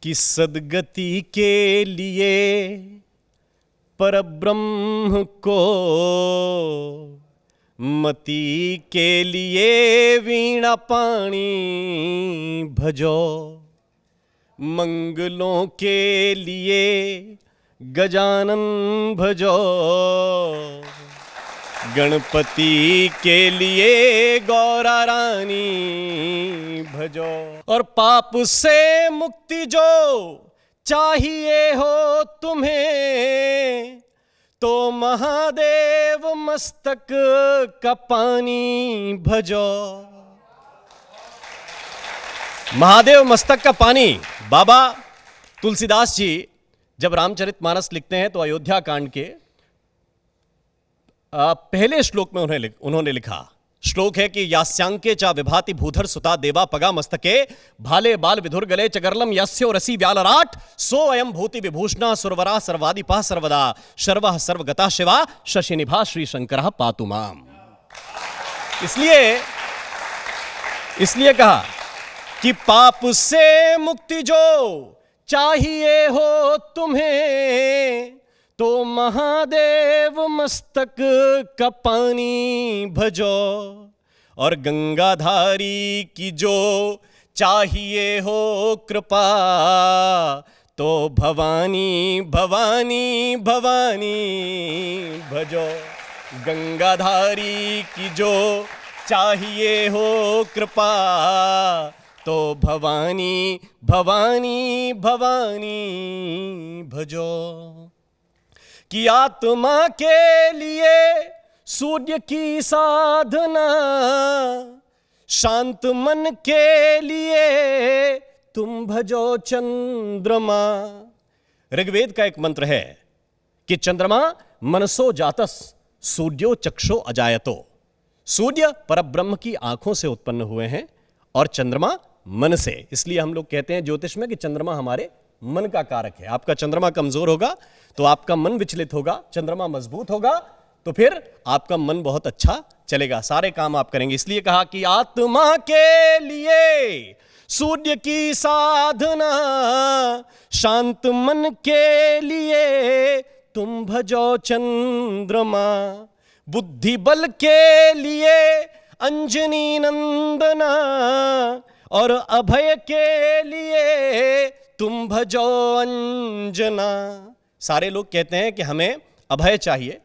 कि सद्गति के लिए परब्रह्म को, मति के लिए वीणा पाणी भजो, मंगलों के लिए गजानन भजो, गणपति के लिए गौरा रानी भजो। और पाप से मुक्ति जो चाहिए हो तुम्हें, तो महादेव मस्तक का पानी भजो। महादेव मस्तक का पानी। बाबा तुलसीदास जी जब रामचरितमानस लिखते हैं तो अयोध्या कांड के पहले श्लोक में उन्होंने लिखा, श्लोक है कि यास्यांके चा विभाति भूधर सुता देवा पगा मस्तके, भाले बाल विधुर गले चगरलम यस्यो रसी व्यालराट, सो अयम भूति विभूषणा सुरवरा सर्वादिपा सर्वदा, शर्वः सर्वगता शिवा शशिनिभा श्री शंकरः पातु माम। इसलिए कहा कि पाप से मुक्ति जो चाहिए हो तुम्हें, तो महादेव मस्तक का पानी भजो। और गंगाधारी की जो चाहिए हो कृपा, तो भवानी भवानी भवानी भजो। गंगाधारी की जो चाहिए हो कृपा, तो भवानी भवानी भवानी भजो। कि आत्मा के लिए सूर्य की साधना, शांत मन के लिए तुम भजो चंद्रमा। ऋग्वेद का एक मंत्र है कि चंद्रमा मनसो जातस सूर्यो चक्षो अजायतो। सूर्य परब्रह्म की आंखों से उत्पन्न हुए हैं और चंद्रमा मन से। इसलिए हम लोग कहते हैं ज्योतिष में कि चंद्रमा हमारे मन का कारक है। आपका चंद्रमा कमजोर होगा तो आपका मन विचलित होगा, चंद्रमा मजबूत होगा तो फिर आपका मन बहुत अच्छा चलेगा, सारे काम आप करेंगे। इसलिए कहा कि आत्मा के लिए सूर्य की साधना, शांत मन के लिए तुम भजो चंद्रमा। बुद्धि बल के लिए अंजनी नंदना, और अभय के लिए तुम भजो अंजना। सारे लोग कहते हैं कि हमें अभय चाहिए,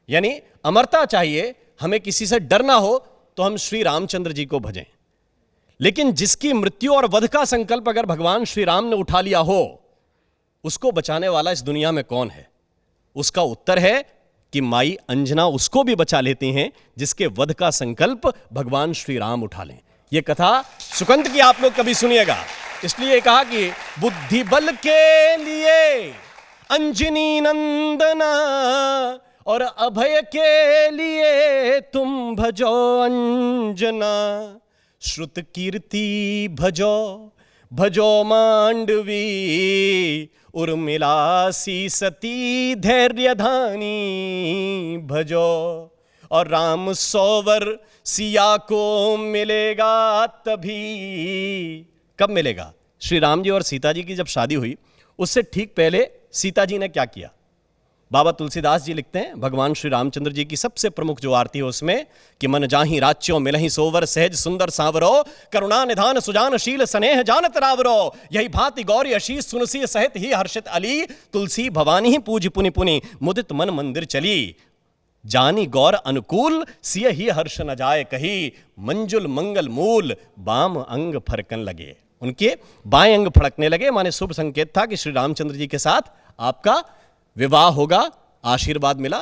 यानी अमरता चाहिए, हमें किसी से डर ना हो तो हम श्री रामचंद्र जी को भजें। लेकिन जिसकी मृत्यु और वध का संकल्प अगर भगवान श्री राम ने उठा लिया हो, उसको बचाने वाला इस दुनिया में कौन है? उसका उत्तर है कि माई अंजना उसको भी बचा लेती हैं जिसके वध का संकल्प भगवान श्री राम उठा लें। यह कथा सुकंत की आप लोग कभी सुनिएगा। इसलिए कहा कि बुद्धि बल के लिए अंजनी नंदना, और अभय के लिए तुम भजो अंजना। श्रुत कीर्ति भजो भजो मांडवी, उर्मिला सी सती धैर्य धानी भजो। और राम सोवर सिया को मिलेगा तभी। कब मिलेगा? श्री राम जी और सीता जी की जब शादी हुई उससे ठीक पहले सीता जी ने क्या किया? बाबा तुलसीदास जी लिखते हैं, भगवान श्री रामचंद्र जी की सबसे प्रमुख जो आरती है उसमें कि मन जाहि राच्यो मिलहि सोवर, सहज सुंदर सांवरो, करुणा निधान सुजान शील स्नेह जानत रावरो, यही भांति गौरी अशीष सुनसी सहित ही हर्षित अली, तुलसी भवानी ही पूज पुनि पुनि मुदित मन मंदिर चली। जानी गौर अनुकूल सिय ही हर्ष न जाए कही, मंजुल मंगल मूल बाम अंग फरकन लगे। उनके बाएं अंग फड़कने लगे, माने शुभ संकेत था कि श्री रामचंद्र जी के साथ आपका विवाह होगा, आशीर्वाद मिला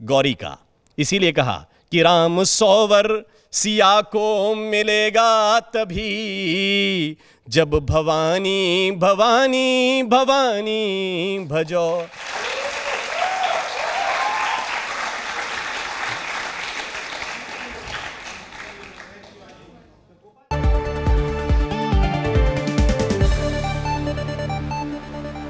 गौरी का। इसीलिए कहा कि राम सोवर सिया को मिलेगा तभी, जब भवानी भवानी भवानी भजो।